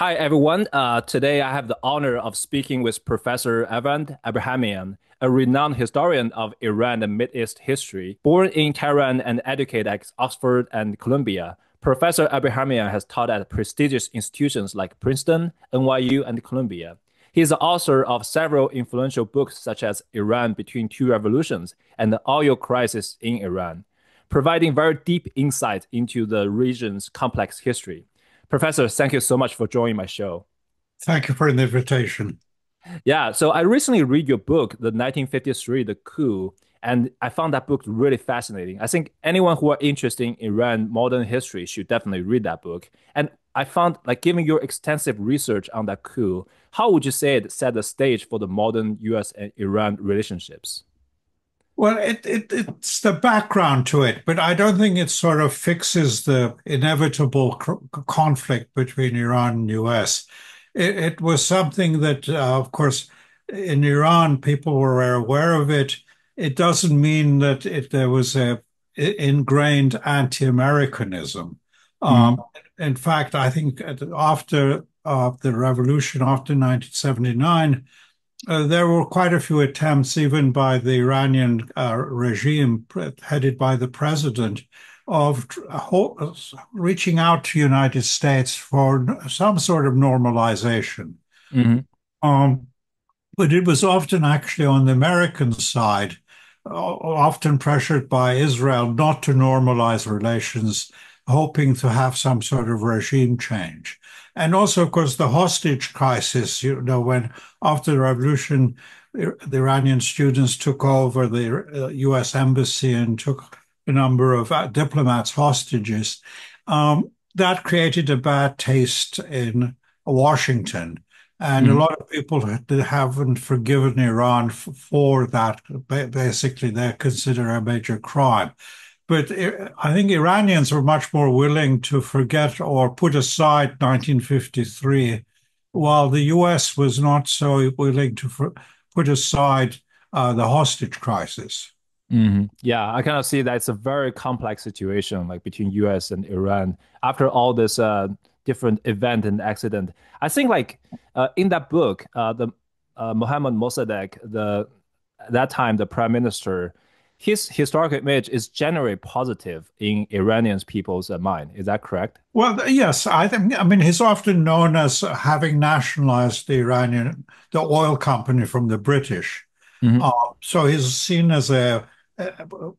Hi, everyone. Today I have the honor of speaking with Professor Ervand Abrahamian, a renowned historian of Iran and Mid East history. Born in Tehran and educated at Oxford and Columbia, Professor Abrahamian has taught at prestigious institutions like Princeton, NYU, and Columbia. He is the author of several influential books such as Iran Between Two Revolutions and the Oil Crisis in Iran, providing very deep insight into the region's complex history. Professor, thank you so much for joining my show. Thank you for the invitation. Yeah, so I recently read your book, The 1953, The Coup, and I found that book really fascinating. I think anyone who are interested in Iran modern history should definitely read that book. And I found, like, given your extensive research on that coup, how would you say it set the stage for the modern US and Iran relationships? Well, it's the background to it, but I don't think it sort of fixes the inevitable conflict between Iran and US. It was something that, of course, in Iran, people were aware of it. It doesn't mean that there was a ingrained anti-Americanism. Um, Mhm. in fact, I think after the revolution, after 1979, there were quite a few attempts, even by the Iranian regime headed by the president, of reaching out to the United States for some sort of normalization. Mhm. Um, but it was often actually on the American side, often pressured by Israel not to normalize relations, hoping to have some sort of regime change. And also, of course, the hostage crisis, when after the revolution, the Iranian students took over the US embassy and took a number of diplomats hostages. That created a bad taste in Washington. And a Mhm. lot of people haven't forgiven Iran for that. Basically, they consider a major crime. But I think Iranians were much more willing to forget or put aside 1953, while the US was not so willing to put aside the hostage crisis. Yeah, I kind of see that it's a very complex situation, like between US and Iran after all this different event and accident. I think like in that book, the Mohammad Mossadegh, the that time the prime minister, his historical image is generally positive in Iranians people's mind. Is that correct? Well, yes, I think, I mean, he's often known as having nationalized the oil company from the British. Hmm. Uh, so he's seen as a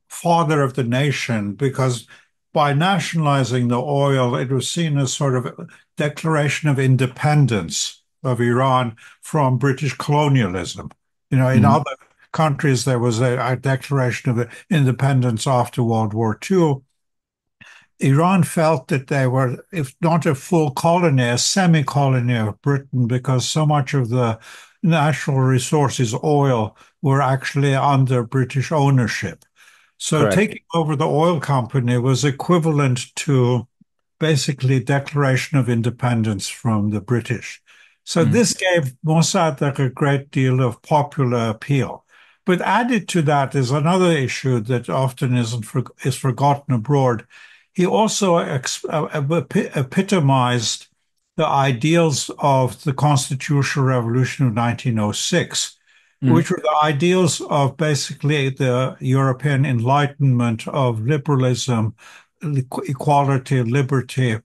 father of the nation because by nationalizing the oil, it was seen as sort of a declaration of independence of Iran from British colonialism. In Hmm. other countries, there was a declaration of independence after World War II. Iran felt that they were, if not a full colony, a semi-colony of Britain, because so much of the natural resources, oil, were actually under British ownership. So Correct. taking over the oil company was equivalent to basically declaration of independence from the British. So Mm. this gave Mossadegh a great deal of popular appeal. But added to that is another issue that often is forgotten abroad. He also epitomized the ideals of the constitutional revolution of 1906, Mm. which were the ideals of basically the European Enlightenment of liberalism, equality, liberty,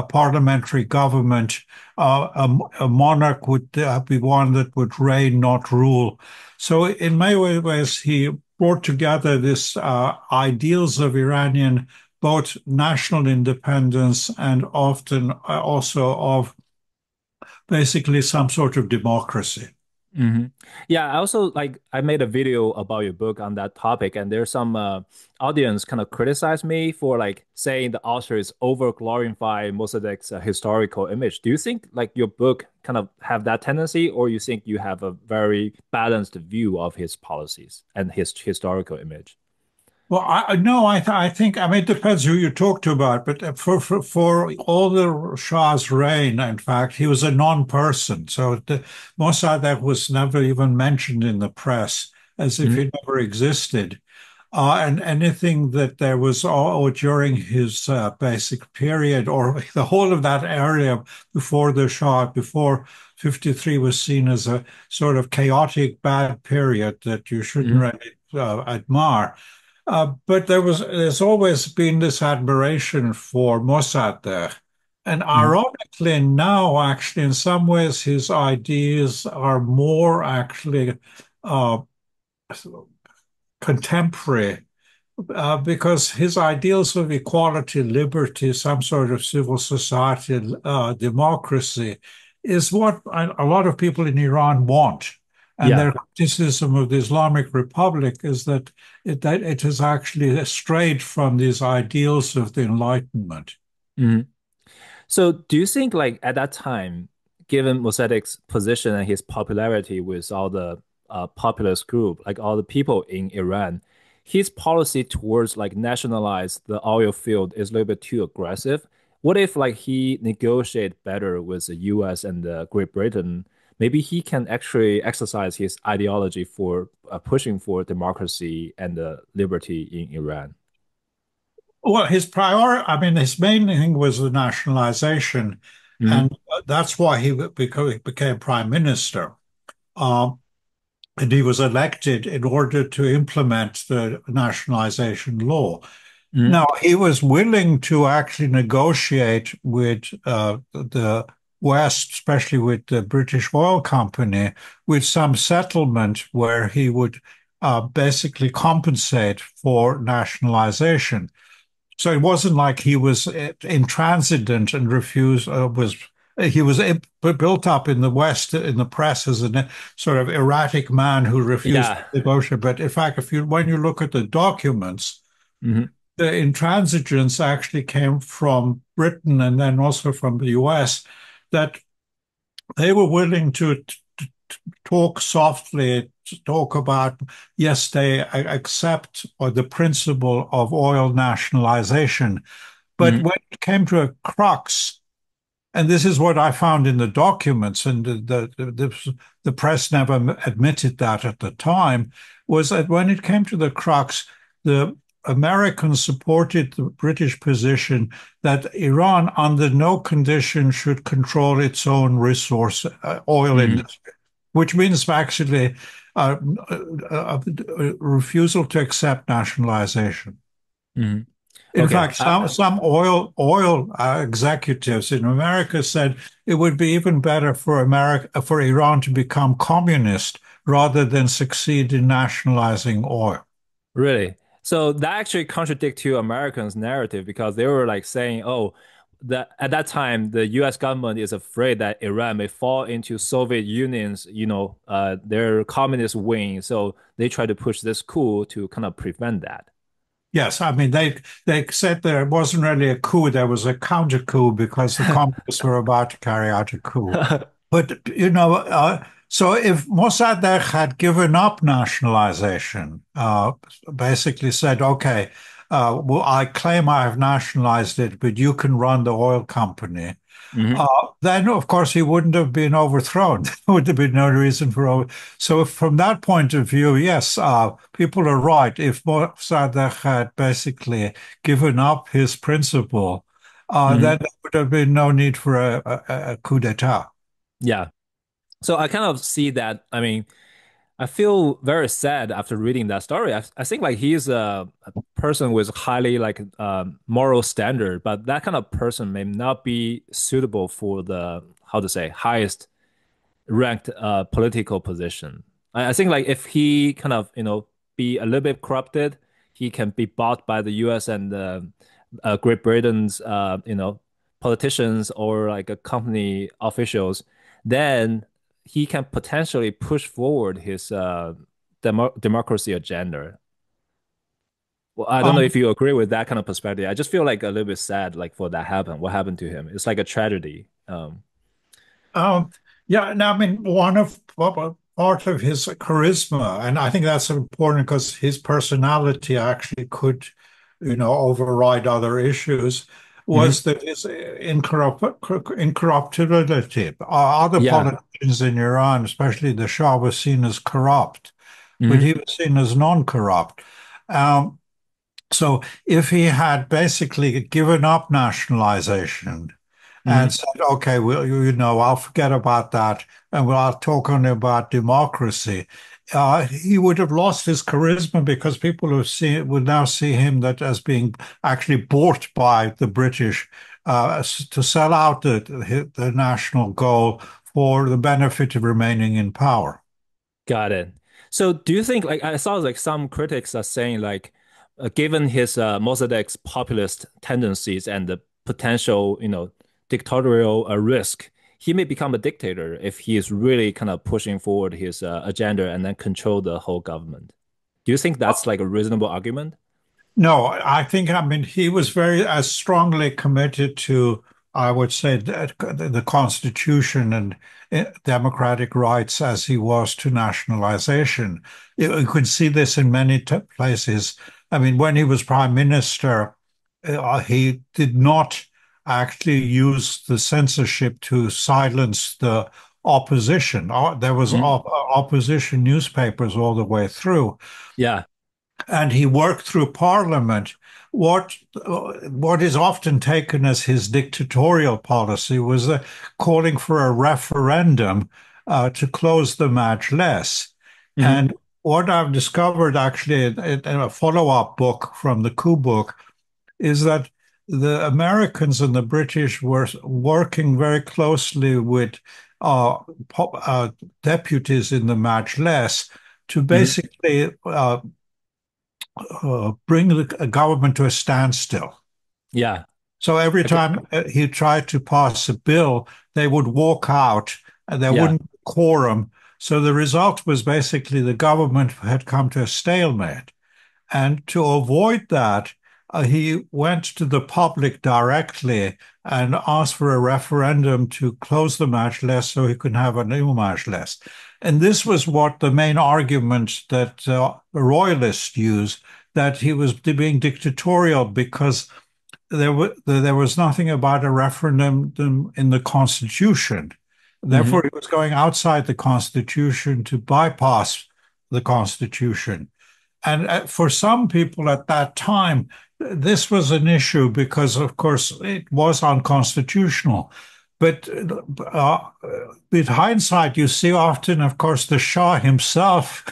parliamentary government. A monarch would be one that would reign, not rule. So, in many ways, he brought together this ideals of Iranian both national independence and often also of basically some sort of democracy. Hmm. Yeah, I also like I made a video about your book on that topic, and there's some audience kind of criticize me for like saying the author is over glorifying Mossadegh's historical image. Do you think like your book kind of have that tendency, or you think you have a very balanced view of his policies and his historical image? Well, no, I think, I mean, it depends who you talk to about, but for all the Shah's reign, in fact, he was a non-person. So Mossadegh was never even mentioned in the press as if Mhm. he never existed. And anything that there was during his basic period or the whole of that area before the Shah, before 53 was seen as a sort of chaotic bad period that you shouldn't really admire. But there's always been this admiration for Mossadegh. And ironically now, actually, in some ways, his ideas are more actually contemporary because his ideals of equality, liberty, some sort of civil society, democracy is what a lot of people in Iran want. And their criticism of the Islamic Republic is that it has actually strayed from these ideals of the Enlightenment. So do you think like at that time, given Mossadegh's position and his popularity with all the populist group, like all the people in Iran, his policy towards like nationalize the oil field is a little bit too aggressive? What if like he negotiate better with the US and Great Britain? Maybe he can actually exercise his ideology for pushing for democracy and liberty in Iran. Well, his main thing was the nationalization, and that's why he became prime minister. And he was elected in order to implement the nationalization law. Now, he was willing to actually negotiate with the West, especially with the British Oil Company, with some settlement where he would basically compensate for nationalization. So it wasn't like he was intransigent and he was built up in the West, in the press, as a sort of erratic man who refused to negotiate. But in fact, when you look at the documents, the intransigence actually came from Britain and then also from the US, that they were willing to talk softly, to talk about, yes, they accept the principle of oil nationalization. But when it came to a crux, and this is what I found in the documents, and the press never admitted that at the time, was that when it came to the crux, the Americans supported the British position that Iran, under no condition, should control its own resource oil industry, which means actually a refusal to accept nationalization. In fact, some oil executives in America said it would be even better for Iran to become communist rather than succeed in nationalizing oil. Really? So that actually contradicts to Americans' narrative because they were like saying, oh, that at that time the US government is afraid that Iran may fall into Soviet Union's, their communist wing. So they try to push this coup to kind of prevent that. Yes, I mean they said there wasn't really a coup, there was a counter coup because the communists were about to carry out a coup. But so if Mossadegh had given up nationalization, basically said, okay, well, I claim I have nationalized it, but you can run the oil company. Then, of course, he wouldn't have been overthrown. There would have been no reason for. So, from that point of view, yes, people are right. If Mossadegh had basically given up his principle, then there would have been no need for a coup d'état. Yeah. So I kind of see that. I mean, I feel very sad after reading that story. I think like he's a person with highly like moral standard, but that kind of person may not be suitable for the how to say highest ranked political position. I think like if he kind of be a little bit corrupted, he can be bought by the U.S. and Great Britain's politicians or like a company officials, then he can potentially push forward his democracy agenda. Well, I don't know if you agree with that kind of perspective. I just feel like a little bit sad, like for that happen. What happened to him? It's like a tragedy. Yeah, now I mean, part of his charisma, and I think that's important because his personality actually could, override other issues, was that his incorruptibility. Other politicians in Iran, especially the Shah, was seen as corrupt, but he was seen as non-corrupt. Um, so if he had basically given up nationalization and Hmm. said, okay, well, I'll forget about that and I'll talk only about democracy, he would have lost his charisma because people would now see him that as being actually bought by the British to sell out the national goal for the benefit of remaining in power. Got it. So do you think like I saw like some critics are saying like given his Mossadegh's populist tendencies and the potential, dictatorial risk, he may become a dictator if he is really kind of pushing forward his agenda and then control the whole government. Do you think that's like a reasonable argument? No, I mean, he was very as strongly committed to, I would say, the Constitution and democratic rights as he was to nationalization. You could see this in many places. I mean, when he was prime minister, he did not actually use the censorship to silence the opposition. There was Mhm. opposition newspapers all the way through Yeah. and he worked through Parliament. What is often taken as his dictatorial policy was calling for a referendum to close the Majlis. Hmm. And what I've discovered actually in a follow-up book from the Coup book is that the Americans and the British were working very closely with uh, deputies in the Majlis to Hmm. basically bring the government to a standstill. Yeah. So every Okay. time he tried to pass a bill, they would walk out and there Yeah. wouldn't be quorum. So the result was basically the government had come to a stalemate. And to avoid that, he went to the public directly and asked for a referendum to close the Majlis so he could have a new Majlis. And this was what the main argument that royalists use, that he was being dictatorial because there was nothing about a referendum in the Constitution. Therefore, Hmm. he was going outside the Constitution to bypass the Constitution. And for some people at that time, this was an issue because, of course, it was unconstitutional. But with hindsight, you see often, of course, the Shah himself,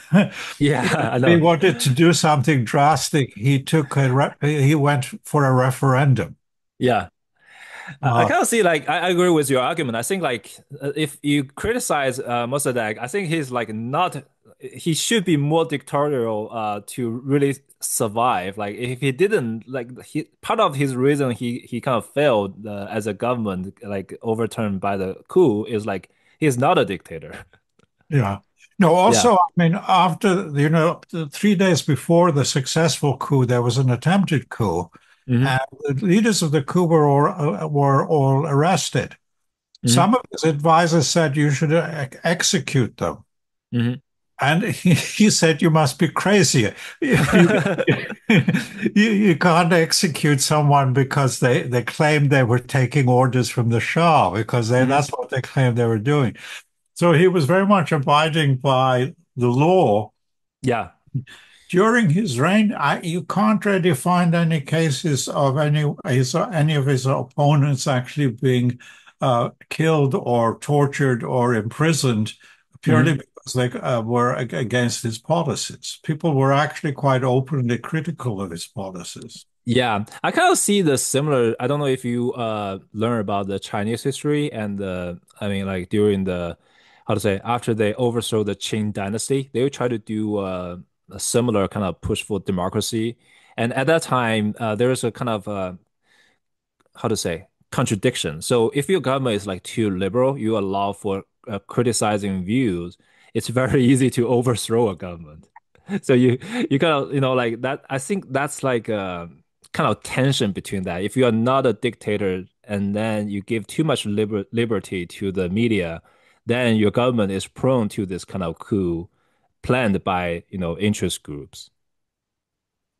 Yeah, if I he know. wanted to do something drastic, he went for a referendum. Yeah. I Uh, kind of see like I agree with your argument. I think like if you criticize Mossadegh, I think he's like not he should be more dictatorial to really survive. Like if he didn't like he part of his reason he kind of failed as a government like overturned by the coup is like he's not a dictator. yeah. No, Yeah. also, I mean, after, 3 days before the successful coup, there was an attempted coup, Hmm. and the leaders of the coup were all arrested. Hmm. Some of his advisors said you should execute them. Hmm. And he said, you must be crazy. You can't execute someone because they claimed they were taking orders from the Shah, because Hmm. that's what they claimed they were doing. So he was very much abiding by the law. Yeah. During his reign, you can't really find any cases of any of his opponents actually being killed or tortured or imprisoned purely Hmm. because they were against his policies. People were actually quite openly critical of his policies. Yeah, I kind of see the similar. I don't know if you learn about the Chinese history and the, I mean, like during the, how to say, after they overthrow the Qing dynasty, they would try to do a similar kind of push for democracy. And at that time, there is a kind of how to say contradiction. So if your government is like too liberal, you allow for criticizing views. It's very easy to overthrow a government. So you kind of like that. I think that's like a kind of tension between that. If you are not a dictator and then you give too much liberty to the media, then your government is prone to this kind of coup planned by interest groups.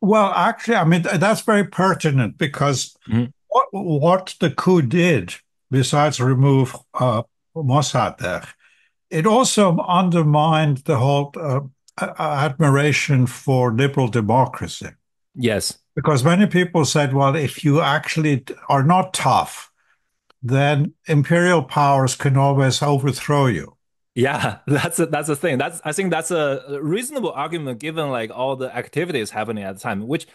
Well, actually, I mean, that's very pertinent because Mhm. what the coup did, besides remove Mossadegh, it also undermined the whole admiration for liberal democracy. Yes. Because many people said, well, if you actually are not tough, then imperial powers can always overthrow you. Yeah, that's the thing. I think that's a reasonable argument given like all the activities happening at the time, which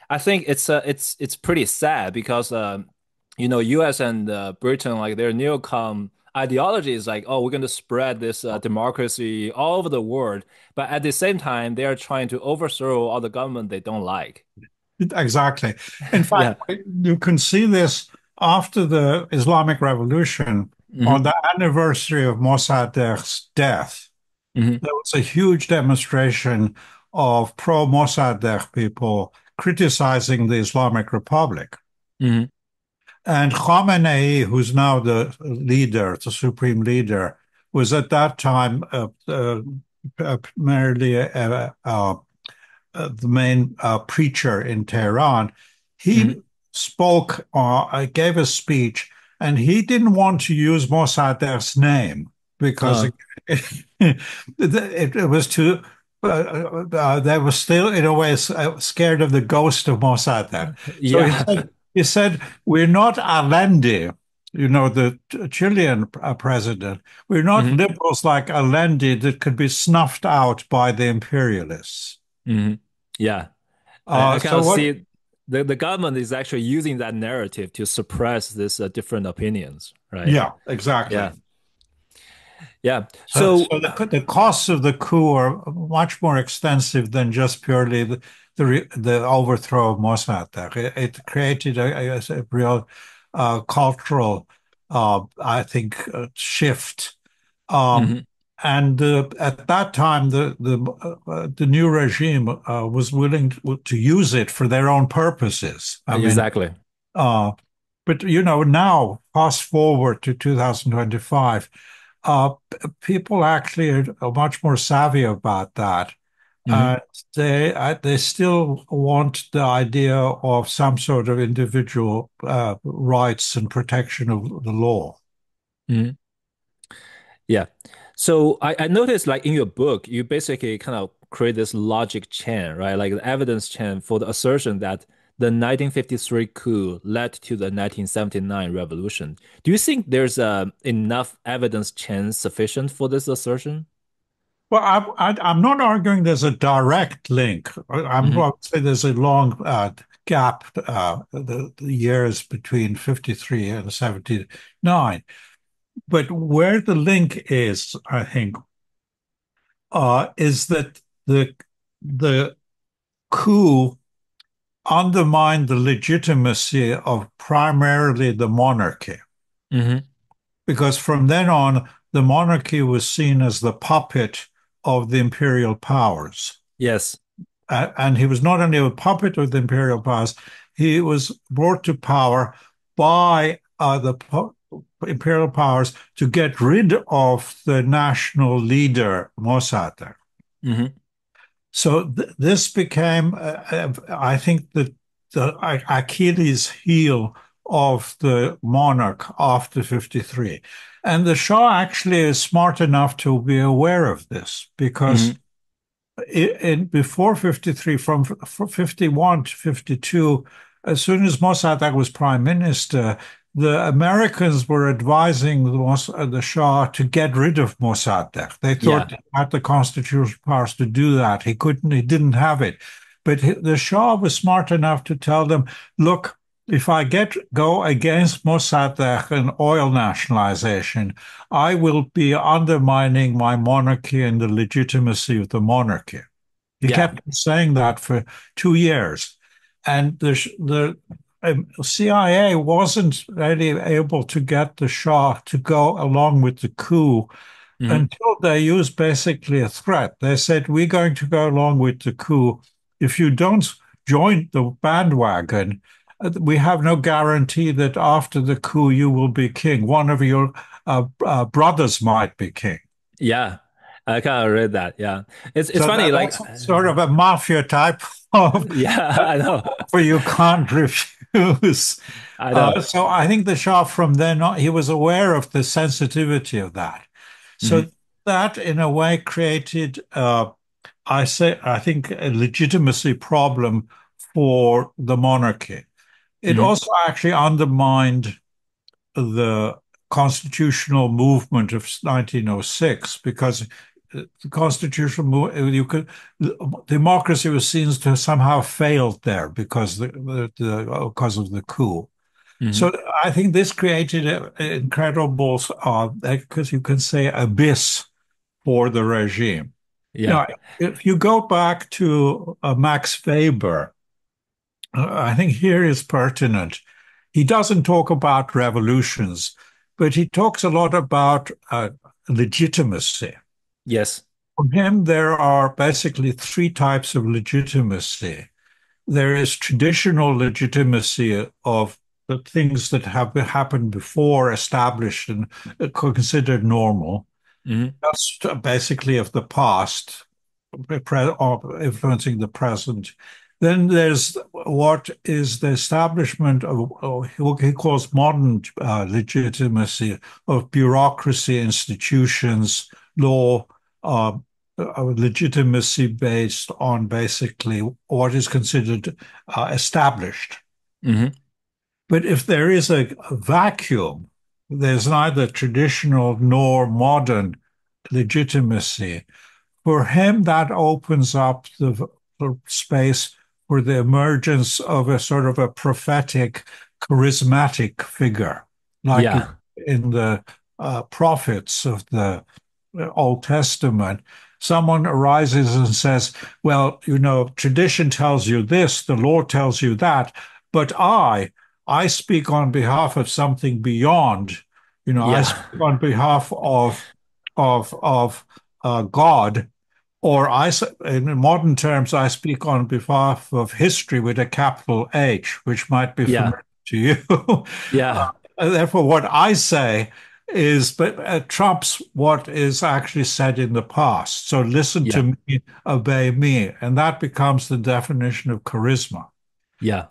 I think it's pretty sad because U.S. and Britain like their neocon ideology is like, oh, we're going to spread this democracy all over the world, but at the same time they are trying to overthrow all the government they don't like. Exactly. In Yeah. fact, you can see this after the Islamic Revolution, on Hmm. the anniversary of Mossadegh's death. Hmm. There was a huge demonstration of pro-Mossadegh people criticizing the Islamic Republic. Hmm. And Khamenei, who's now the leader, the supreme leader, was at that time merely the main preacher in Tehran. He Hmm. spoke, gave a speech, and he didn't want to use Mossadegh's name because Uh, it was too. They were still, in a way, scared of the ghost of Mossadegh. So yeah. he said, we're not Allende, the Chilean president. We're not Hmm. liberals like Allende that could be snuffed out by the imperialists. Hmm. Yeah. I kind So of what? see the government is actually using that narrative to suppress this different opinions, right? Yeah, exactly. Yeah. Yeah. So So, the costs of the coup are much more extensive than just purely the overthrow of Mossadegh. It created a real cultural, I think, shift. Um, mhm, and at that time, the new regime was willing to use it for their own purposes. I mean, exactly. uh, but now fast forward to 2025, people actually are much more savvy about that. Hmm. They still want the idea of some sort of individual rights and protection of the law. Hmm. Yeah. So I noticed like in your book, you basically kind of create this logic chain, right? Like the evidence chain for the assertion that the 1953 coup led to the 1979 revolution. Do you think there's enough evidence chain sufficient for this assertion? Well, I'm not arguing there's a direct link. I'm Hmm. going to say there's a long gap, the years between 53 and 79. But where the link is, I think, is that the coup undermined the legitimacy of primarily the monarchy, Hmm. because from then on, the monarchy was seen as the puppet of the imperial powers. Yes. And he was not only a puppet of the imperial powers, he was brought to power by the imperial powers to get rid of the national leader, Mossadegh. Hmm. So this became, I think, the Achilles heel of the monarch after 53. And the Shah actually is smart enough to be aware of this because Hmm. before 53, from 51 to 52, as soon as Mossadegh was prime minister, the Americans were advising the Shah to get rid of Mossadegh. They thought Yeah. he had the constitutional powers to do that. He didn't have it. But the Shah was smart enough to tell them, look, if I go against Mossadegh and oil nationalization, I will be undermining my monarchy and the legitimacy of the monarchy. He Yeah. kept saying that for 2 years. And the CIA wasn't really able to get the Shah to go along with the coup Hmm. until they used basically a threat. They said, we're going to go along with the coup. If you don't join the bandwagon, we have no guarantee that after the coup you will be king. One of your brothers might be king. Yeah. I kind of read that. Yeah. It's So funny, like that's sort of a mafia type of yeah, I know. where you can't refuse. I know. So I think the Shah from then on, he was aware of the sensitivity of that. So Hmm. that in a way created I think a legitimacy problem for the monarchy. It Hmm. also actually undermined the constitutional movement of 1906 because the constitutional democracy was seen to have somehow failed there because of the coup. Hmm. So I think this created an incredible, because you can say, abyss for the regime. Yeah. Now, if you go back to Max Weber, I think here is pertinent. He doesn't talk about revolutions, but he talks a lot about legitimacy. Yes. For him, there are basically three types of legitimacy. There is traditional legitimacy of the things that have happened before, established and considered normal. Hmm. That's basically of the past, influencing the present. Then there's what is the establishment of what he calls modern legitimacy of bureaucracy, institutions, law, uh, legitimacy based on basically what is considered established. Hmm. But if there is a vacuum, there's neither traditional nor modern legitimacy. For him, that opens up the space for the emergence of a sort of a prophetic, charismatic figure, like Yeah. in the prophets of the Old Testament. Someone arises and says, well, tradition tells you this, the law tells you that, but I speak on behalf of something beyond. I Yeah. speak on behalf of God, or in modern terms, I speak on behalf of history with a capital H, which might be Yeah. familiar to you. Yeah. Therefore, what I say is, but trumps what is actually said in the past. So listen Yeah. to me, obey me, and that becomes the definition of charisma. Yeah.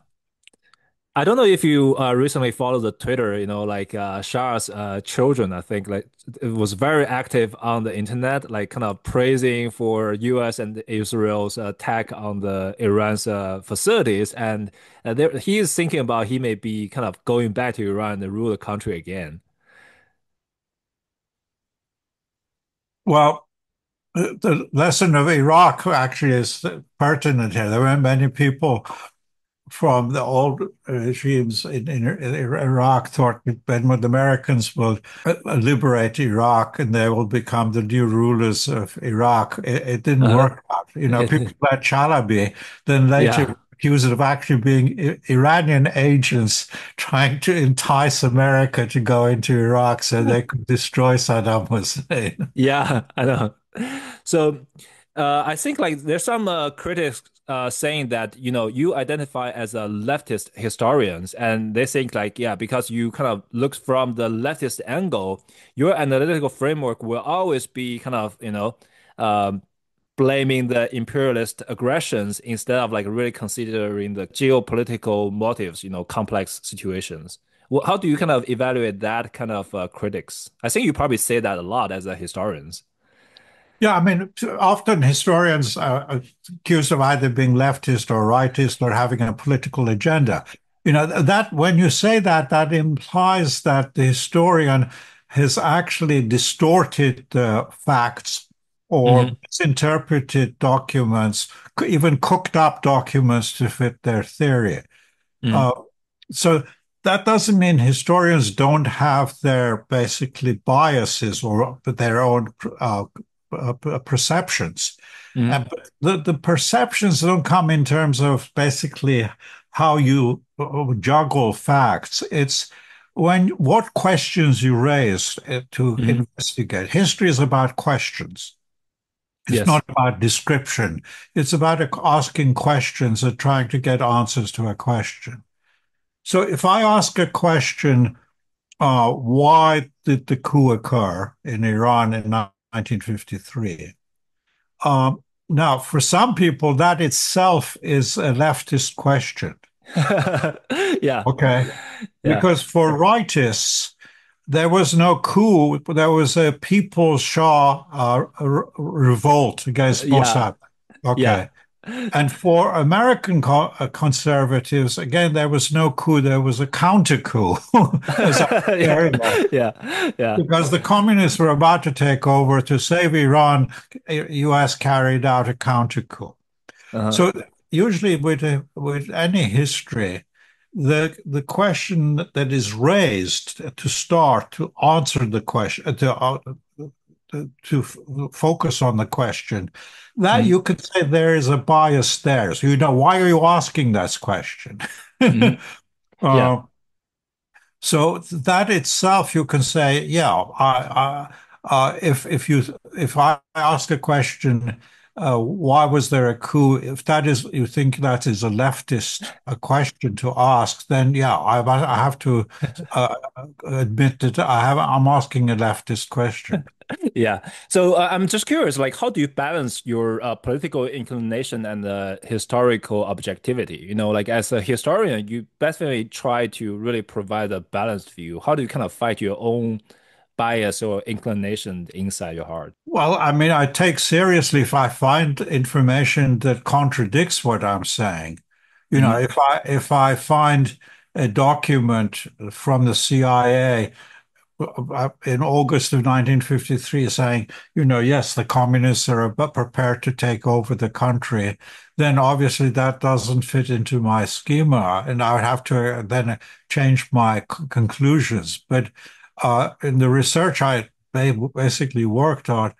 I don't know if you recently followed the Twitter, like Shah's children, I think like it was very active on the internet, like kind of praising for US and Israel's attack on the Iran's facilities. And he is thinking about he may be kind of going back to Iran and rule the country again. Well, the lesson of Iraq actually is pertinent here. There were many people from the old regimes in Iraq thought that when the Americans will liberate Iraq and they will become the new rulers of Iraq. It didn't Uh-huh. work out. People like Chalabi then later Yeah. accused of actually being Iranian agents trying to entice America to go into Iraq so they could destroy Saddam Hussein. Yeah, I know. So, I think like there's some critics saying that you identify as a leftist historians, and they think like yeah, because you kind of look from the leftist angle, your analytical framework will always be kind of um, blaming the imperialist aggressions instead of like really considering the geopolitical motives, complex situations. Well, how do you kind of evaluate that kind of critics? I think you probably say that a lot as a historians. Yeah, I mean, often historians are accused of either being leftist or rightist or having a political agenda. That when you say that, that implies that the historian has actually distorted the facts or Hmm. misinterpreted documents, even cooked up documents to fit their theory. Hmm. Uh, so that doesn't mean historians don't have their basically biases or their own perceptions. Hmm. And the perceptions don't come in terms of basically how you juggle facts. It's what questions you raise to Hmm. investigate. History is about questions. It's Yes. not about description. It's about asking questions and trying to get answers to a question. So if I ask a question, why did the coup occur in Iran in 1953? Now, for some people, that itself is a leftist question. Yeah. Okay. Yeah. Because for rightists, there was no coup. There was a People's Shah revolt against Yeah, Mossad. yeah. Okay. And for American conservatives, again, there was no coup. There was a counter coup, as I Yeah, very well, yeah, yeah. because the communists were about to take over to save Iran. U.S. carried out a counter coup. Uh-huh. So usually with any history, the question that is raised to start to answer the question to focus on the question, that Mhm, you could say there is a bias there. So, why are you asking this question? mhm. Yeah. uh, so that itself, you can say, yeah, if I ask a question, why was there a coup? If that is you think that is a leftist a question to ask, then yeah, I have to uh, admit that I'm asking a leftist question. Yeah. So I'm just curious, like, how do you balance your political inclination and historical objectivity? Like as a historian, you definitely try to really provide a balanced view. How do you kind of fight your own bias or inclination inside your heart? Well, I mean, I take seriously if I find information that contradicts what I'm saying. Hmm. If I find a document from the CIA in August of 1953 saying, yes, the communists are prepared to take over the country, then obviously that doesn't fit into my schema, and I would have to then change my conclusions. But in the research I basically worked on,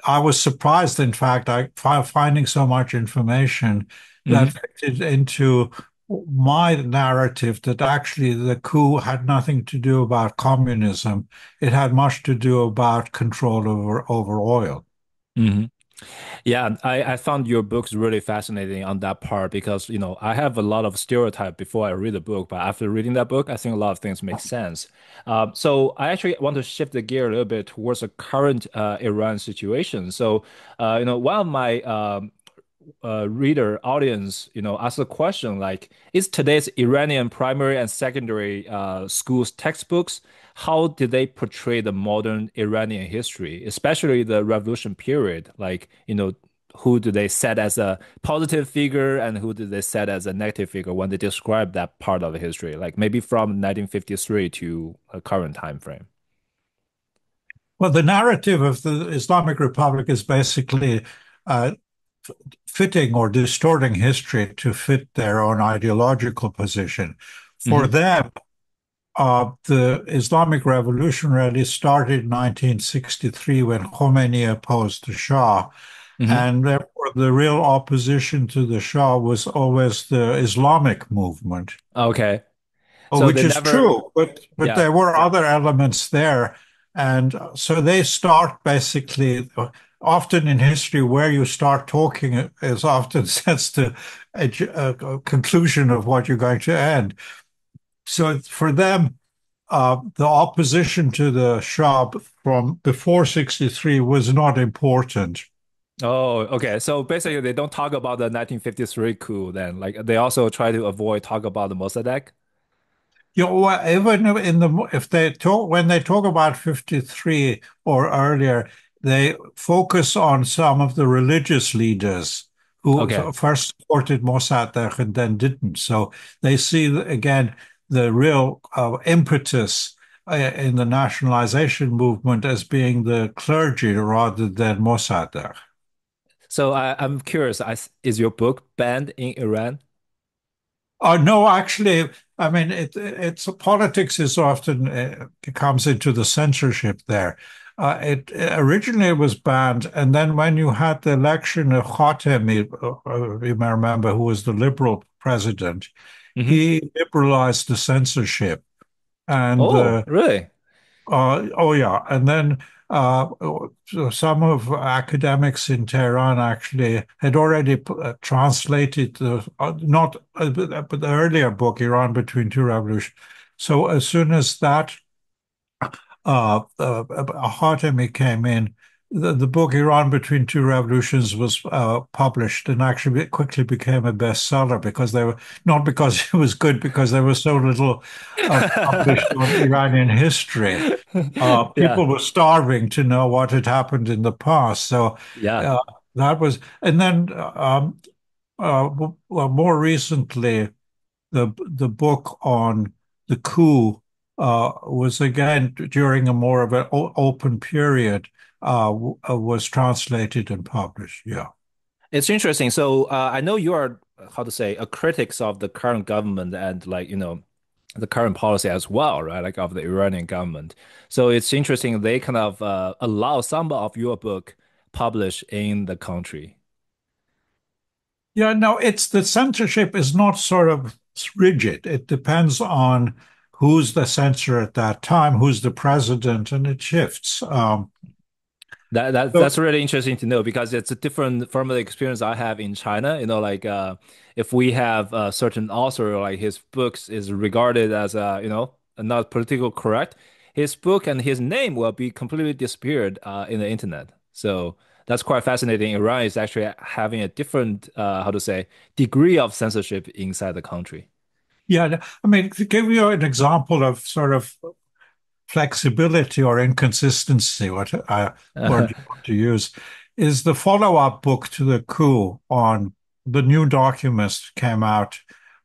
I was surprised, in fact, finding so much information that Hmm. fitted into my narrative that actually the coup had nothing to do about communism. It had much to do about control over oil. Hmm. Yeah, I found your books really fascinating on that part because, I have a lot of stereotype before I read the book, but after reading that book, I think a lot of things make sense. So I actually want to shift the gear a little bit towards the current Iran situation. So, one of my reader audience, ask the question like, is today's Iranian primary and secondary schools textbooks, how did they portray the modern Iranian history, especially the revolution period? Like, who do they set as a positive figure and who do they set as a negative figure when they describe that part of the history? Like maybe from 1953 to a current time frame. Well, the narrative of the Islamic Republic is basically uh, fitting or distorting history to fit their own ideological position. For Hmm. them, the Islamic Revolution really started in 1963 when Khomeini opposed the Shah. Hmm. And therefore, the real opposition to the Shah was always the Islamic movement, Okay. So which they is never, true, but yeah. there were other elements there. And so they start basically, often in history, where you start talking is often sets to a conclusion of what you're going to end. So for them, the opposition to the Shah from before 63 was not important. Oh, okay. So basically, they don't talk about the 1953 coup then. Like they also try to avoid talk about the Mossadegh. Even in the if they talk when they talk about 53 or earlier, they focus on some of the religious leaders who Okay. first supported Mossadegh and then didn't. So they see again the real impetus in the nationalization movement as being the clergy rather than Mossadegh. So I'm curious, is your book banned in Iran? No, actually, I mean, it's politics is often comes into the censorship there. It originally was banned, and then when you had the election of Khatami, you may remember, who was the liberal president, Hmm. he liberalized the censorship, and Oh, really? oh yeah, and then so some of academics in Tehran actually had already translated the not but the earlier book, Iran Between Two Revolutions. So as soon as that Khatami came in, the book Iran Between Two Revolutions was published and actually quickly became a bestseller because they were not because it was good, because there was so little published on Iranian history. Yeah, People were starving to know what had happened in the past. So yeah. uh, that was, and then well, more recently, the book on the coup was again during a more of an open period was translated and published. Yeah. It's interesting. So I know you are, how to say, a critics of the current government and like, the current policy as well, right? Like of the Iranian government. So it's interesting they kind of allow some of your book published in the country. Yeah, no, it's the censorship is not sort of rigid. It depends on who's the censor at that time, who's the president, and it shifts. That's So really interesting to know because it's a different from the experience I have in China. Like if we have a certain author, like his books is regarded as not political correct, his book and his name will be completely disappeared in the internet. So that's quite fascinating. Iran is actually having a different how to say degree of censorship inside the country. yeah, I mean, to give you an example of sort of flexibility or inconsistency, what word you want to use, is the follow-up book to the coup on the new documents came out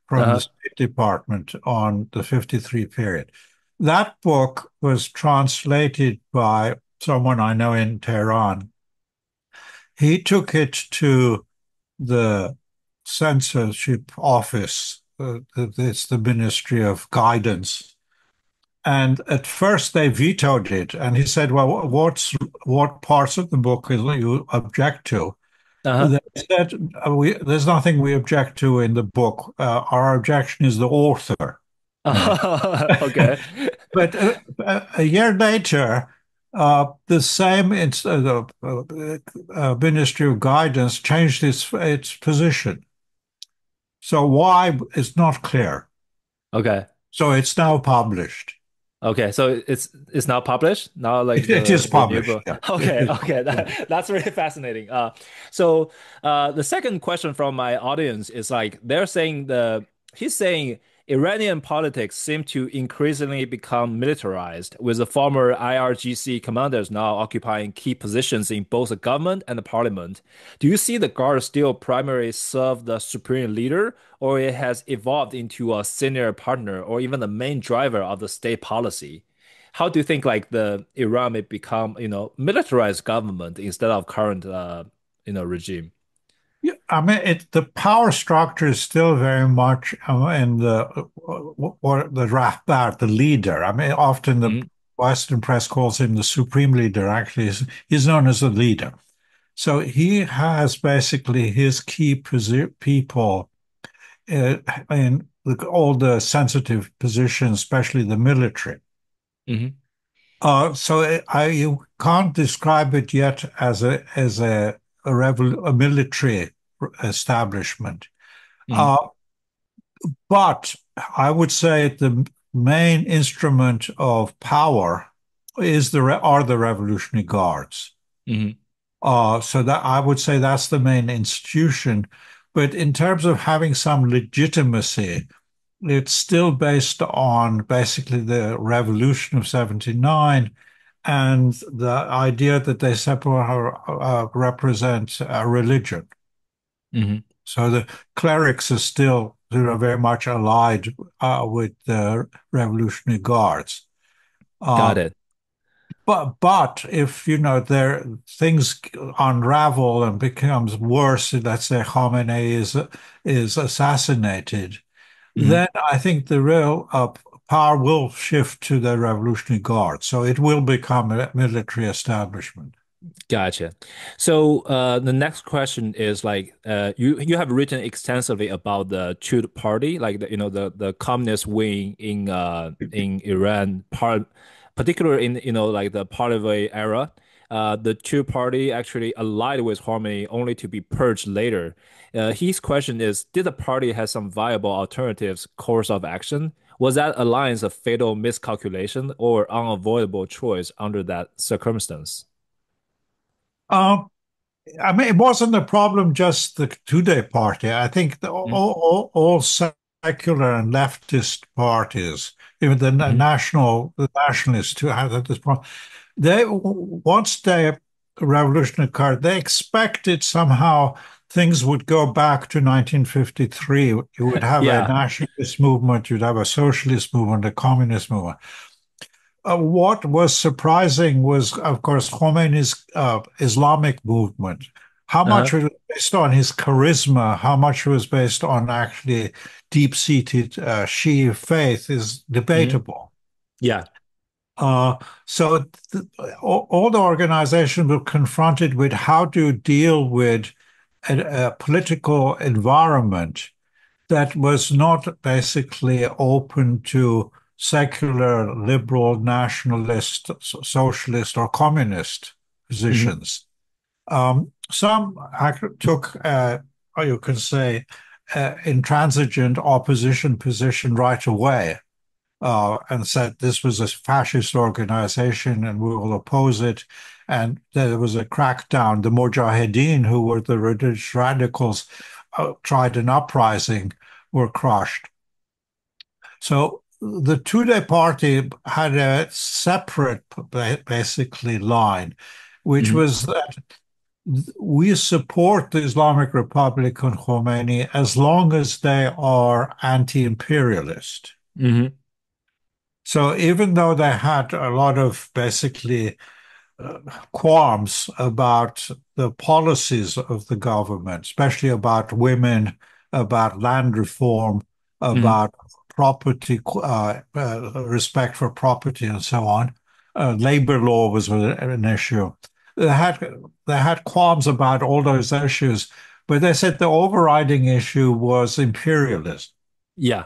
from the Uh-huh. State Department on the 53 period. That book was translated by someone I know in Tehran. He took it to the censorship office. It's the Ministry of Guidance, and at first they vetoed it. And he said, well, what parts of the book will you object to? Uh-huh. They said, there's nothing we object to in the book. Our objection is the author. Uh, Okay. but a year later, the same Ministry of Guidance changed its position. So why is not clear. Okay. So it's now published. Okay, so it's now published now, like It is the new published. book. Yeah, it Okay, is. okay, Yeah. that's really fascinating. So the second question from my audience is like they're saying the he's saying Iranian politics seem to increasingly become militarized, with the former IRGC commanders now occupying key positions in both the government and the parliament. Do you see the guard still primarily serve the supreme leader, or it has evolved into a senior partner or even the main driver of the state policy? How do you think like the Iran may become, militarized government instead of current, regime? Yeah, I mean, the power structure is still very much in the Rahbar, the leader. I mean, often the Mhm. Western press calls him the supreme leader. Actually, he's known as the leader. So he has basically his key people in all the sensitive positions, especially the military. Mhm. You can't describe it yet as a military establishment. Mhm. Uh, but I would say the main instrument of power are the Revolutionary Guards. Mhm. So that I would say that's the main institution. But in terms of having some legitimacy, it's still based on basically the revolution of 79 and the idea that they represent a religion. Mhm. So the clerics are still very much allied with the Revolutionary Guards. Got Uh, it. but if there things unravel and becomes worse, let's say Khamenei is assassinated, Mhm. then I think the real power will shift to the Revolutionary Guard. So it will become a military establishment. Gotcha. So the next question is like you have written extensively about the Chud party, like the communist wing in Iran, particularly in like the Pahlavi era. The Chud party actually allied with Khomeini only to be purged later. His question is, did the party have some viable alternatives course of action? Was that alliance a fatal miscalculation or unavoidable choice under that circumstance? Um, I mean, it wasn't a problem just the Tudeh party. I think all secular and leftist parties, even Mm-hmm. the nationalists who had this problem, once the revolution occurred, they expected somehow things would go back to 1953. You would have a Yeah. nationalist movement, you'd have a socialist movement, a communist movement. What was surprising was, of course, Khomeini's Islamic movement. How much Uh-huh. was based on his charisma, how much was based on actually deep-seated Shia faith is Mm-hmm. debatable. Yeah. Uh, so all the organizations were confronted with how to deal with a political environment that was not basically open to secular, liberal, nationalist, socialist, or communist Mm-hmm. positions. Some took, or you can say, intransigent opposition position right away and said this was a fascist organization and we will oppose it. And there was a crackdown. The Mujahideen, who were the religious radicals, tried an uprising, were crushed. So the Tudeh party had a separate, basically, line, which Mm-hmm. was that we support the Islamic Republic and Khomeini as long as they are anti-imperialist. Mm-hmm. So even though they had a lot of basically qualms about the policies of the government, especially about women, about land reform, Mm-hmm. about property, respect for property, and so on. Labor law was an issue. They had they had qualms about all those issues, but they said the overriding issue was imperialism. Yeah.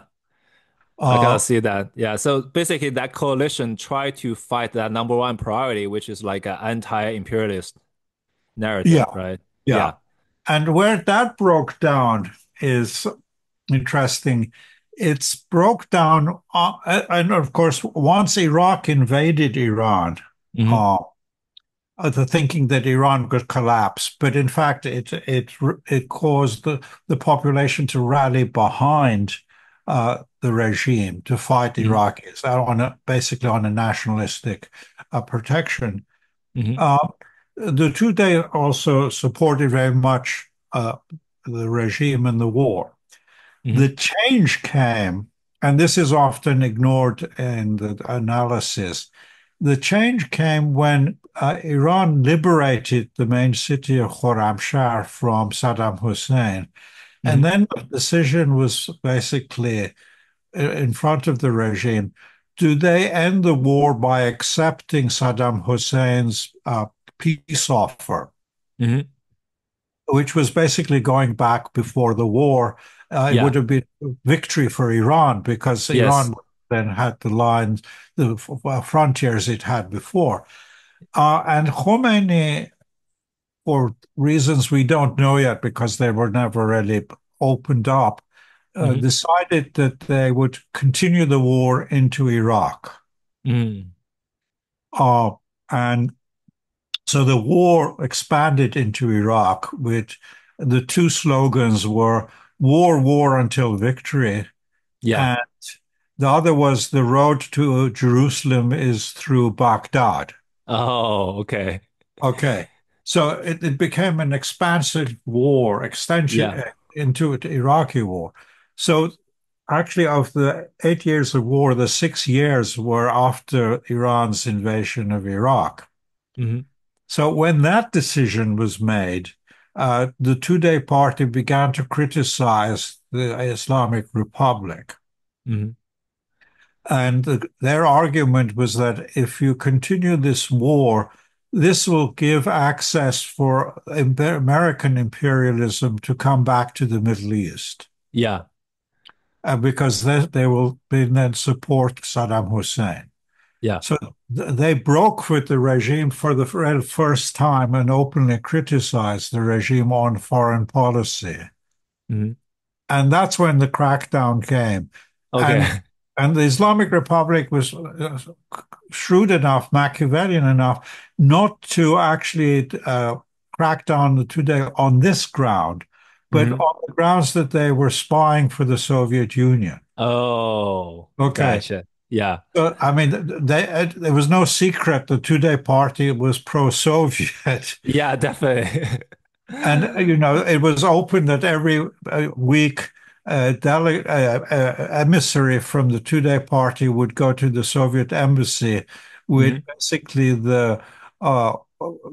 I gotta Uh, see that. Yeah. So basically, that coalition tried to fight that number one priority, which is like an anti-imperialist yeah, narrative, right? yeah. Yeah. And where that broke down is interesting. It's broke down, and of course, once Iraq invaded Iran, Mm-hmm. uh, the thinking that Iran could collapse, but in fact, it caused the population to rally behind the regime to fight Mm-hmm. Iraqis basically on a nationalistic protection. Mm-hmm. Uh, the Tudeh also supported very much the regime in the war. Mm-hmm. The change came, and this is often ignored in the analysis. The change came when Iran liberated the main city of Khorramshahr from Saddam Hussein. And Mm-hmm. then the decision was basically in front of the regime. Do they end the war by accepting Saddam Hussein's peace offer, Mm-hmm. which was basically going back before the war? It would Yeah. have been a victory for Iran because Yes. Iran then had the lines, the frontiers it had before. And Khomeini, for reasons we don't know yet because they were never really opened up, Mm-hmm. decided that they would continue the war into Iraq. Mm-hmm. Uh, and so the war expanded into Iraq with the two slogans were war, war until victory. Yeah. And the other was the road to Jerusalem is through Baghdad. Oh, okay. Okay. So it became an expansive war, extension Yeah. into the Iraqi war. So actually, of the 8 years of war, the 6 years were after Iran's invasion of Iraq. Mm-hmm. So when that decision was made, the Tudeh party began to criticize the Islamic Republic. Mm-hmm. And their argument was that if you continue this war, this will give access for American imperialism to come back to the Middle East Yeah. because they will then support Saddam Hussein. Yeah. So they broke with the regime for the first time and openly criticized the regime on foreign policy. Mm-hmm. And that's when the crackdown came. And Okay. and the Islamic Republic was shrewd enough, Machiavellian enough, not to actually crack down today on this ground, but Hmm. on the grounds that they were spying for the Soviet Union. Oh, Okay. gotcha. Yeah. I mean, there was no secret the Tudeh party was pro-Soviet. Yeah, definitely. And, it was open that every week emissary from the Tudeh party would go to the Soviet embassy with Hmm. basically the uh,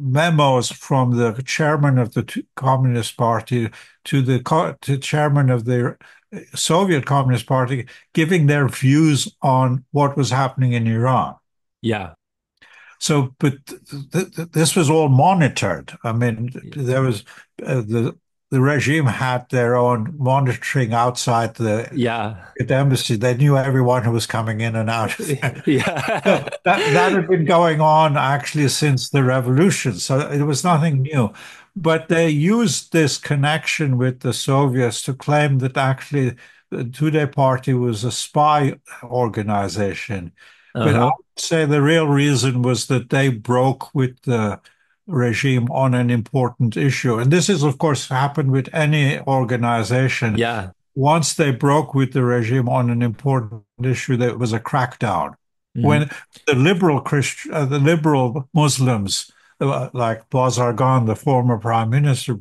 memos from the chairman of the Communist Party to the chairman of the Soviet Communist Party, giving their views on what was happening in Iran. Yeah. So, but this was all monitored. I mean, there was the regime had their own monitoring outside the Yeah. embassy. They knew everyone who was coming in and out. Yeah. So that had been going on actually since the revolution. So it was nothing new. But they used this connection with the Soviets to claim that actually the Tudeh party was a spy organization. But I Uh-huh. would say the real reason was that they broke with the regime on an important issue. And this is, of course, happened with any organization. Yeah. Once they broke with the regime on an important issue, there was a crackdown. Hmm. When the liberal Muslims, like Bazargan, the former prime minister,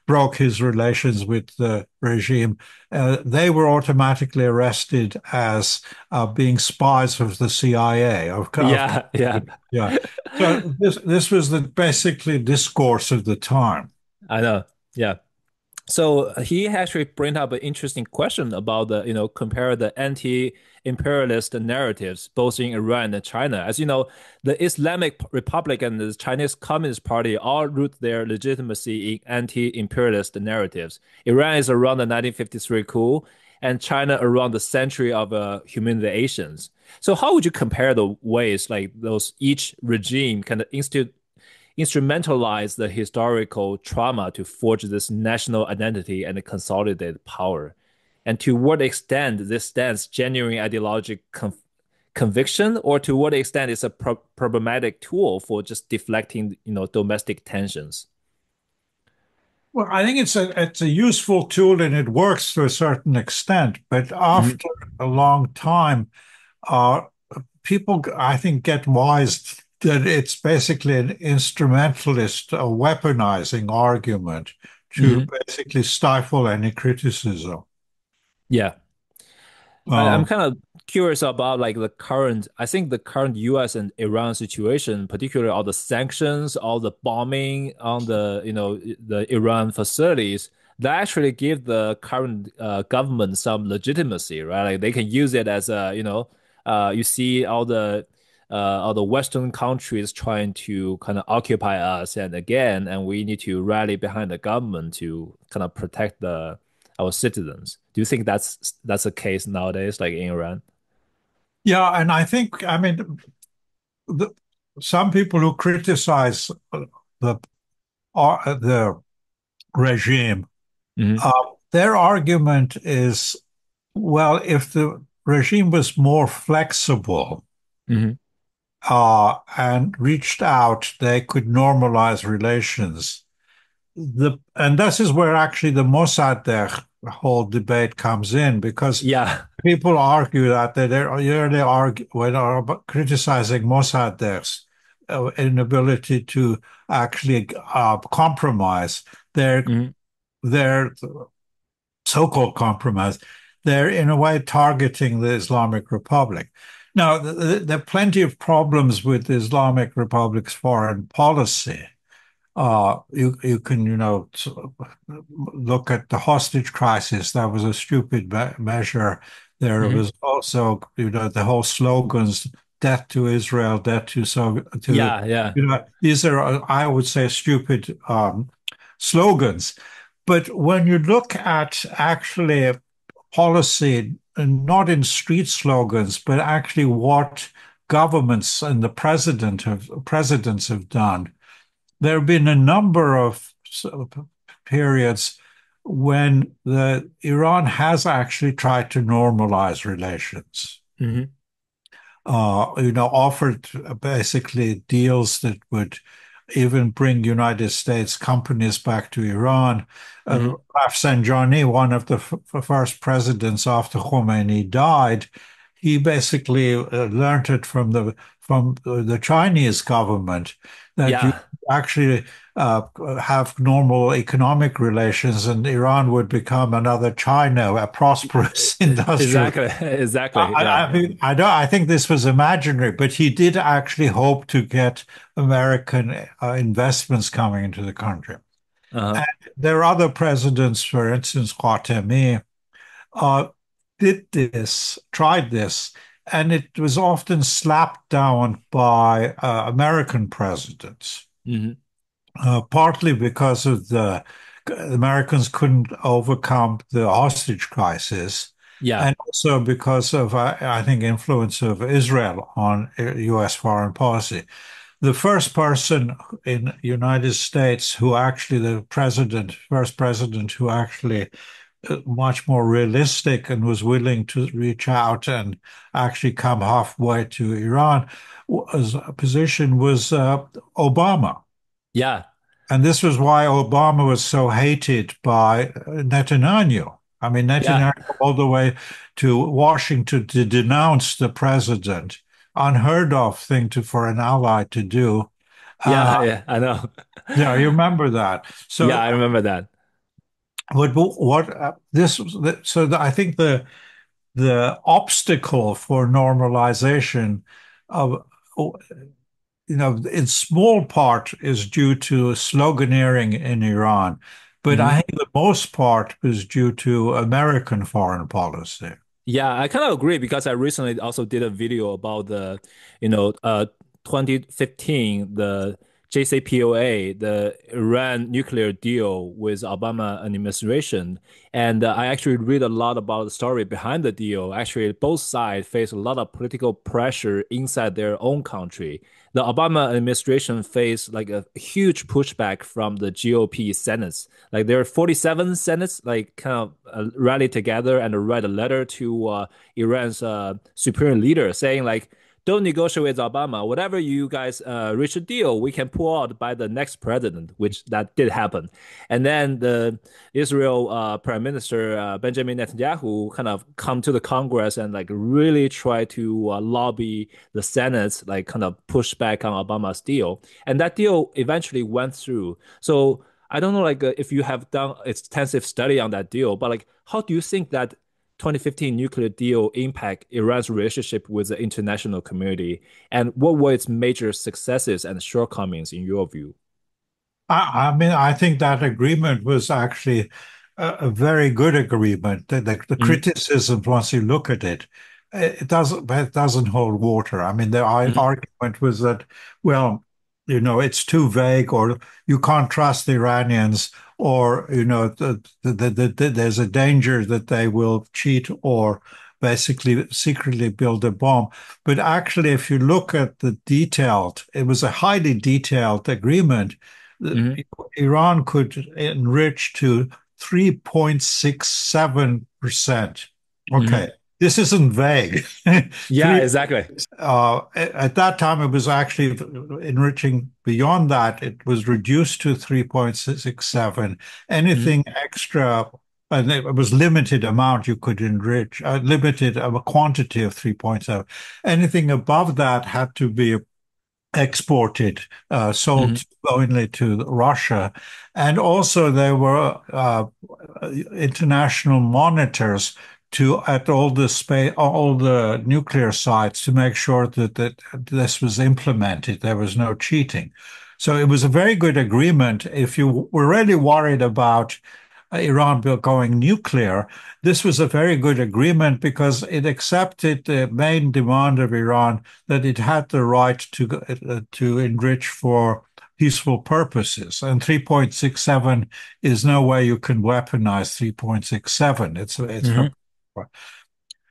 broke his relations with the regime, they were automatically arrested as being spies of the CIA. Yeah. Yeah. Yeah. So this was the basically discourse of the time. I know. Yeah. So he actually bring up an interesting question about compare the anti-imperialist narratives both in Iran and China. As you know, the Islamic Republic and the Chinese Communist Party all root their legitimacy in anti-imperialist narratives. Iran is around the 1953 coup, and China around the century of humiliations. So how would you compare the ways like those each regime kind of instrumentalize the historical trauma to forge this national identity and consolidate power? And to what extent this stands genuine ideological conviction, or to what extent it's a problematic tool for just deflecting, domestic tensions? Well, I think it's a useful tool and it works to a certain extent, but Mhm. after a long time, uh, people, I think, get wise that it's basically an instrumentalist, a weaponizing argument to Mhm. basically stifle any criticism. Yeah. I'm Um, kind of curious about like I think the current US and Iran situation, particularly all the sanctions, all the bombing on the Iran facilities, that actually give the current government some legitimacy, right? Like they can use it as you see all the Western countries trying to kind of occupy us, and we need to rally behind the government to kind of protect our citizens. Do you think that's the case nowadays, like in Iran? yeah, and I think, I mean, the, some people who criticize the the regime, Hmm. uh, their argument is, well, if the regime was more flexible Hmm. and reached out, they could normalize relations. And this is where actually the Mossadegh whole debate comes in, because Yeah. people argue that they argue when are criticizing Mossadegh's inability to actually compromise Hmm. their so-called compromise. They're in a way targeting the Islamic Republic. Now, there are plenty of problems with the Islamic Republic's foreign policy. You can, look at the hostage crisis. That was a stupid measure. There Hmm. was also, the whole slogans, death to Israel, death Yeah, yeah. these are, I would say, stupid slogans. But when you look at actually policy, and not in street slogans, but actually what governments and the presidents have done, there have been a number of periods when Iran has actually tried to normalize relations. Hmm. Offered basically deals that would even bring United States companies back to Iran. Rafsanjani, one of the first presidents after Khomeini died, he basically learned it from the Chinese government that you Yeah, actually have normal economic relations, and Iran would become another China, a prosperous industrial. exactly, exactly. Yeah. I mean, I think this was imaginary, but he did actually hope to get American investments coming into the country. Uh-huh. And there are other presidents, for instance, Khatami, uh, tried this, and it was often slapped down by American presidents, Hmm. partly because of the Americans couldn't overcome the hostage crisis, Yeah. and also because of, I think, influence of Israel on U.S. foreign policy. The first person in the United States who actually, first president who actually much more realistic and was willing to reach out and actually come halfway to Iran was Obama. Yeah. And this was why Obama was so hated by Netanyahu. I mean, Yeah. Netanyahu all the way to Washington to denounce the president, unheard of thing for an ally to do. Uh, Yeah. Yeah. I know. yeah, you remember that. Yeah, So I remember that. what this so I think the obstacle for normalization of in small part is due to sloganeering in Iran, but I Hmm. think the most part is due to American foreign policy. Yeah, I kind of agree because I recently also did a video about the, you know, 2015, the JCPOA, the Iran nuclear deal with Obama administration. And I actually read a lot about the story behind the deal. Actually, both sides face a lot of political pressure inside their own country. The Obama administration faced like a huge pushback from the GOP Senates. Like there are 47 Senates, like kind of rallied together and write a letter to Iran's supreme leader saying like, don't negotiate with Obama. Whatever you guys reach a deal, we can pull out by the next president, which that did happen. And then the Israel Prime Minister Benjamin Netanyahu kind of come to the Congress and like really try to lobby the Senate, like kind of push back on Obama's deal. And that deal eventually went through. So I don't know, like if you have done extensive study on that deal, but like, how do you think that 2015 nuclear deal impact Iran's relationship with the international community, and what were its major successes and shortcomings in your view? I mean, I think that agreement was actually a very good agreement. The Mm, criticism, once you look at it, it doesn't hold water. I mean, the mhm, argument was that, well, it's too vague, or you can't trust the Iranians, or there's a danger that they will cheat or basically secretly build a bomb. But actually, if you look at it was a highly detailed agreement. mhm. Iran could enrich to 3.67%. Mhm. Okay, this isn't vague. Yeah, Three, exactly. at that time, it was actually enriching beyond that. It was reduced to 3.67. Mhm. Anything extra, and it was limited amount you could enrich, limited a quantity of 3.7. Anything above that had to be exported, sold Mhm. only to Russia. And also there were international monitors at all the nuclear sites to make sure that this was implemented. There was no cheating. So it was a very good agreement. If you were really worried about Iran going nuclear, this was a very good agreement because it accepted the main demand of Iran that it had the right to enrich for peaceful purposes. And 3.67 is no way you can weaponize 3.67. It's Mhm.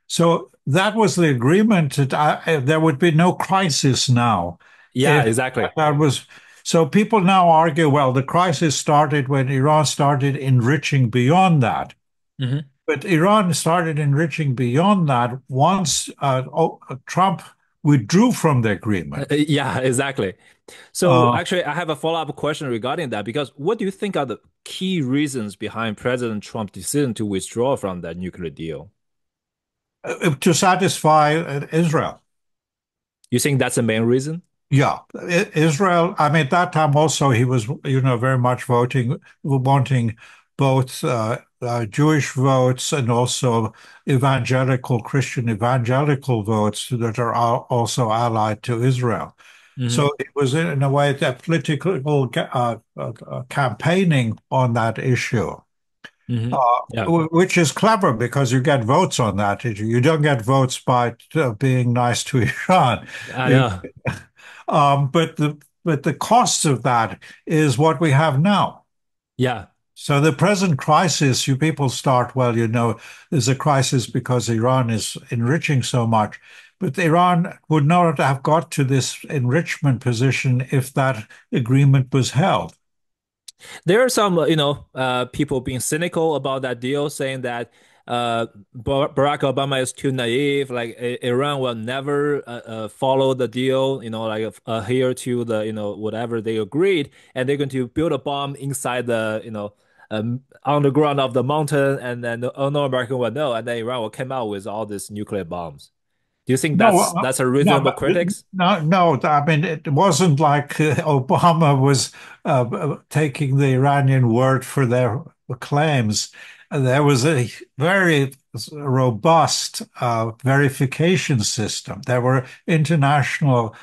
so that was the agreement that there would be no crisis now Yeah, if exactly. that was. So people now argue, well, the crisis started when Iran started enriching beyond that. Mhm. But Iran started enriching beyond that once Trump withdrew from the agreement. Yeah, exactly. So Uh, actually, I have a follow-up question regarding that because what do you think are the key reasons behind President Trump's decision to withdraw from that nuclear deal? to satisfy Israel. You think that's the main reason? Yeah, Israel. I mean, at that time also he was, very much wanting both Jewish votes and also Christian evangelical votes that are also allied to Israel. Hmm. So it was in a way that political campaigning on that issue. Hmm. Yeah, Which is clever because you get votes on that. You don't get votes by being nice to Iran. I You, know. but the cost of that is what we have now. Yeah. So the present crisis, you people start, well, there's a crisis because Iran is enriching so much. But Iran would not have got to this enrichment position if that agreement was held. There are some, people being cynical about that deal, saying that Barack Obama is too naive. Like Iran will never follow the deal, like adhere to the, whatever they agreed, and they're going to build a bomb inside the, underground of the mountain, and then no American will know, and then Iran will come out with all these nuclear bombs. Do you think No, that's a no, reasonable but critics? no, no. I mean, it wasn't like Obama was taking the Iranian word for their claims. There was a very robust verification system. There were international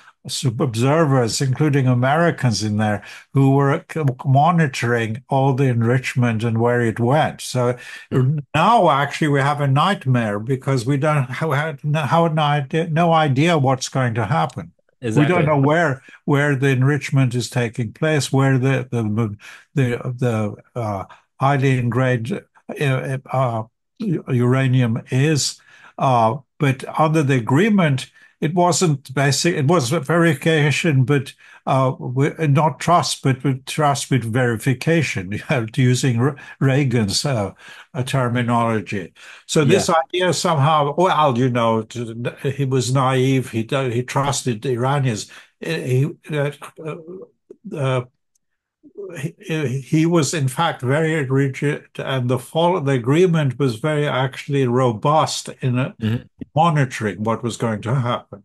observers, including Americans in there, who were monitoring all the enrichment and where it went. So Mm, now, actually, we have a nightmare because we don't have no idea what's going to happen. We don't exactly. know where the enrichment is taking place, where the highly enriched uranium is. But under the agreement, it wasn't basic. It was verification, but not trust, but with trust with verification, using Reagan's terminology. So Yeah. this idea somehow, well, he was naive. He trusted the Iranians. Uh, he was in fact very rigid, and the agreement was very actually robust in Mhm. monitoring what was going to happen.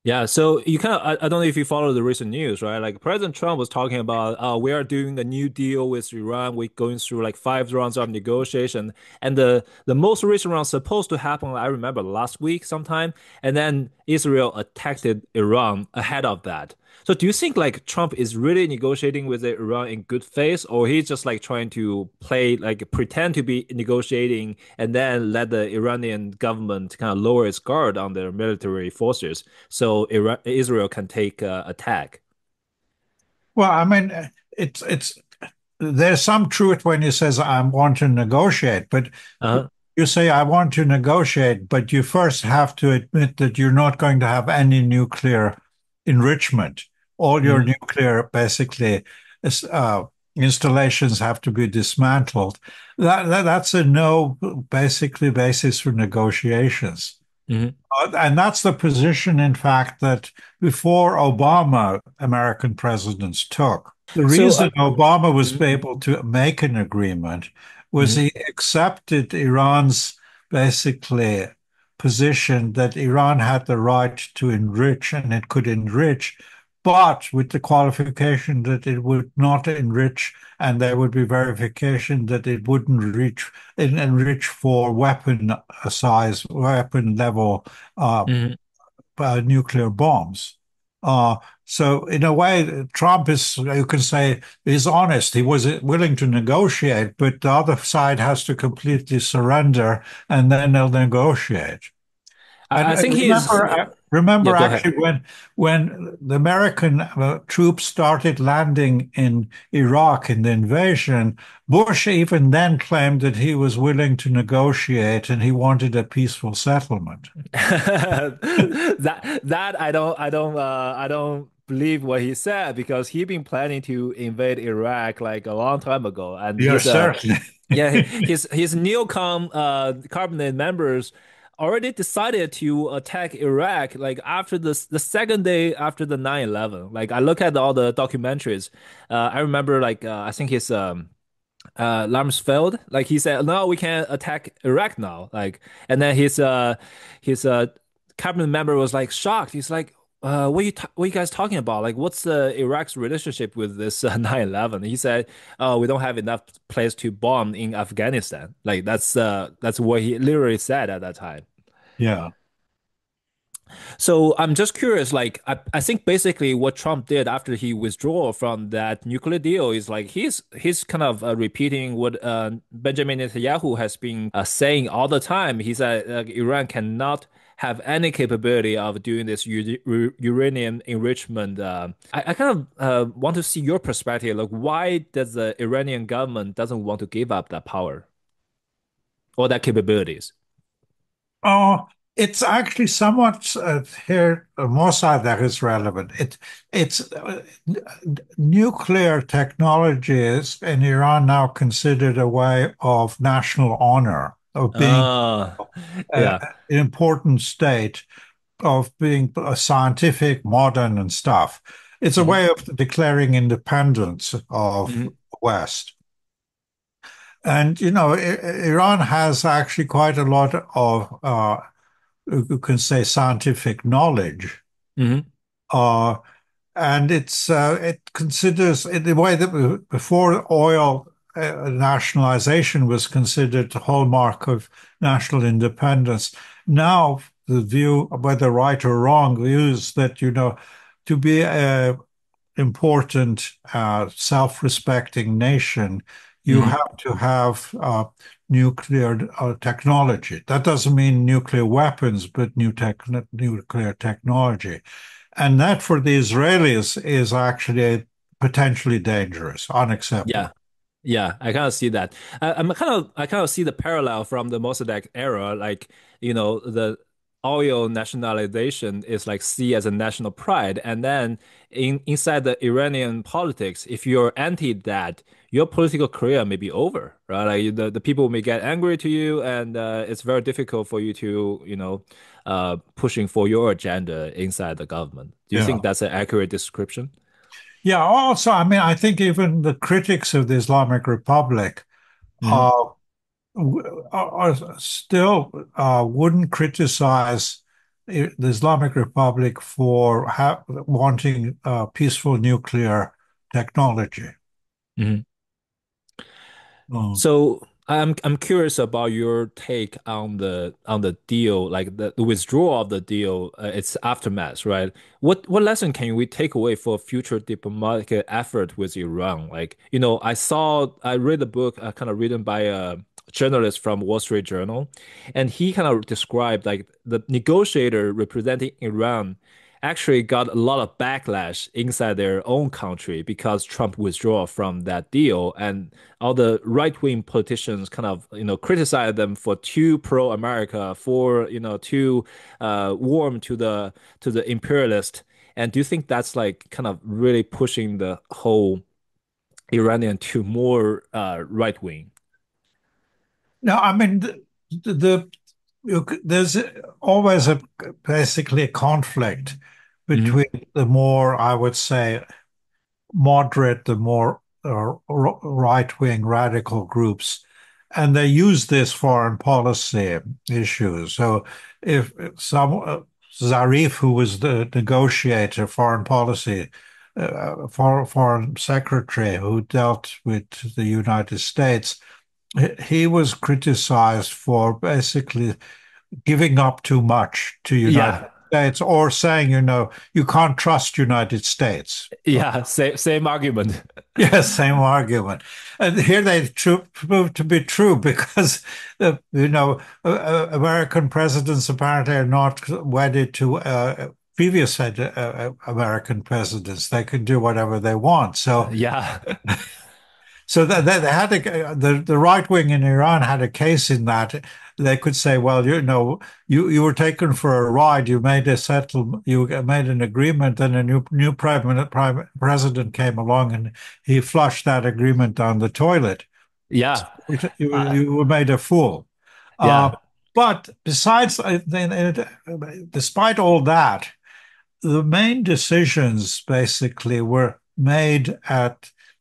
Yeah, so you kind of, I don't know if you follow the recent news, right? Like President Trump was talking about, we are doing a new deal with Iran. We're going through like 5 rounds of negotiation, and the most recent round supposed to happen, I remember last week sometime, and then Israel attacked Iran ahead of that. So do you think like Trump is really negotiating with Iran in good faith, or he's just like trying to play like pretend to be negotiating and then let the Iranian government kind of lower its guard on their military forces so Israel can take attack? Well, I mean, it's there's some truth when he says I want to negotiate, but Uh-huh. you say I want to negotiate, but you first have to admit that you're not going to have any nuclear enrichment. All your Hmm. nuclear basically uh, installations have to be dismantled. That's a no basically basis for negotiations. Hmm. And that's the position, in fact, that before Obama, American presidents took. The So, reason Obama was mhm, able to make an agreement was mhm, he accepted Iran's basically position that Iran had the right to enrich and it could enrich, but with the qualification that it would not enrich and there would be verification that it wouldn't enrich for weapon level uh, mhm. nuclear bombs. So in a way, Trump is, you can say, is honest. He was willing to negotiate, but the other side has to completely surrender, and then they'll negotiate. And I think he's, yeah, remember go ahead. actually when the American troops started landing in Iraq in the invasion, Bush even then claimed that he was willing to negotiate and he wanted a peaceful settlement. That I don't believe what he said because he been planning to invade Iraq like a long time ago, and Yes, certainly. yeah, his neocon cabinet members already decided to attack Iraq like after the second day after the 9/11. Like I look at all the documentaries. I remember like I think his Lumsfeld, like he said, no, we can attack Iraq now. Like, and then his cabinet member was like shocked. He's like, what are you guys talking about? Like, what's Iraq's relationship with this 9/11? He said, oh, we don't have enough place to bomb in Afghanistan. Like that's what he literally said at that time. Yeah. So I'm just curious, like I think basically what Trump did after he withdrew from that nuclear deal is like he's kind of repeating what Benjamin Netanyahu has been saying all the time. He said Iran cannot have any capability of doing this uranium enrichment. I kind of want to see your perspective. Like, why does the Iranian government doesn't want to give up that power or that capabilities? Oh, it's actually somewhat here, Mossad that is relevant. It's nuclear technology is in Iran now considered a way of national honor, of being Uh, an yeah. important state, of being scientific, modern, and stuff. It's a Mhm. way of declaring independence of Mhm. West. And, Iran has actually quite a lot of, you can say, scientific knowledge. Mhm. Uh, and it considers in the way that before oil nationalization was considered the hallmark of national independence. Now the view, whether right or wrong, views that, to be a important, self-respecting nation, you Mhm. have to have nuclear technology. That doesn't mean nuclear weapons, but nuclear technology. And that for the Israelis is actually potentially dangerous, unacceptable. Yeah. Yeah, I kind of see that. I kind of see the parallel from the Mossadegh era. Like, the oil nationalization is like see as a national pride. And then inside the Iranian politics, if you're anti that, your political career may be over, right? Like the people may get angry to you, and it's very difficult for you to, pushing for your agenda inside the government. Do you think Yeah. that's an accurate description? Yeah. Also, I mean, I think even the critics of the Islamic Republic Hmm. uh, are still wouldn't criticize the Islamic Republic for wanting peaceful nuclear technology. Mm. So I'm curious about your take on the deal, like the withdrawal of the deal, its aftermath, right? What lesson can we take away for future diplomatic effort with Iran? Like, I read a book kind of written by a journalist from Wall Street Journal, and he kind of described like the negotiator representing Iran actually got a lot of backlash inside their own country because Trump withdrew from that deal, and all the right-wing politicians kind of criticize them for too pro-America, for too warm to the imperialist. And do you think that's like kind of really pushing the whole Iranian to more right-wing? No, I mean there's always basically a conflict Hmm. between the more, I would say, moderate, the more right-wing radical groups, and they use this foreign policy issues. So if some Zarif, who was the negotiator, foreign policy, foreign secretary who dealt with the United States, he was criticized for basically giving up too much to United Yeah, States or saying, you can't trust United States. yeah, same argument. Yes, same argument. And here they prove to be true because, American presidents apparently are not wedded to previous American presidents. They can do whatever they want. So Yeah. So they had the right wing in Iran had a case in that they could say, well, you were taken for a ride, you made a settlement, you made an agreement, and a new prime president came along and he flushed that agreement down the toilet. Yeah. You Uh, you were made a fool. Uh, yeah. But despite all that, the main decisions basically were made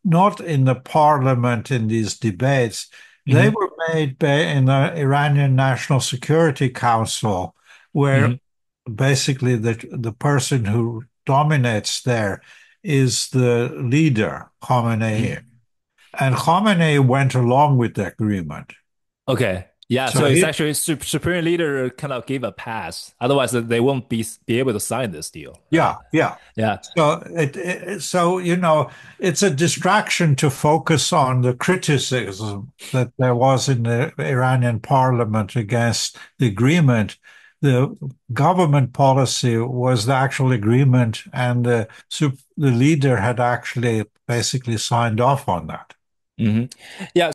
not in the parliament in these debates. They were made in the Iranian National Security Council, where basically the person who dominates there is the leader, Khamenei. And Khamenei went along with the agreement. Okay. Yeah, so it's actually supreme leader kind of gave a pass. Otherwise, they won't be able to sign this deal. Yeah. So it's a distraction to focus on the criticism that there was in the Iranian parliament against the agreement. The government policy was the actual agreement, and the leader had actually basically signed off on that. Yeah.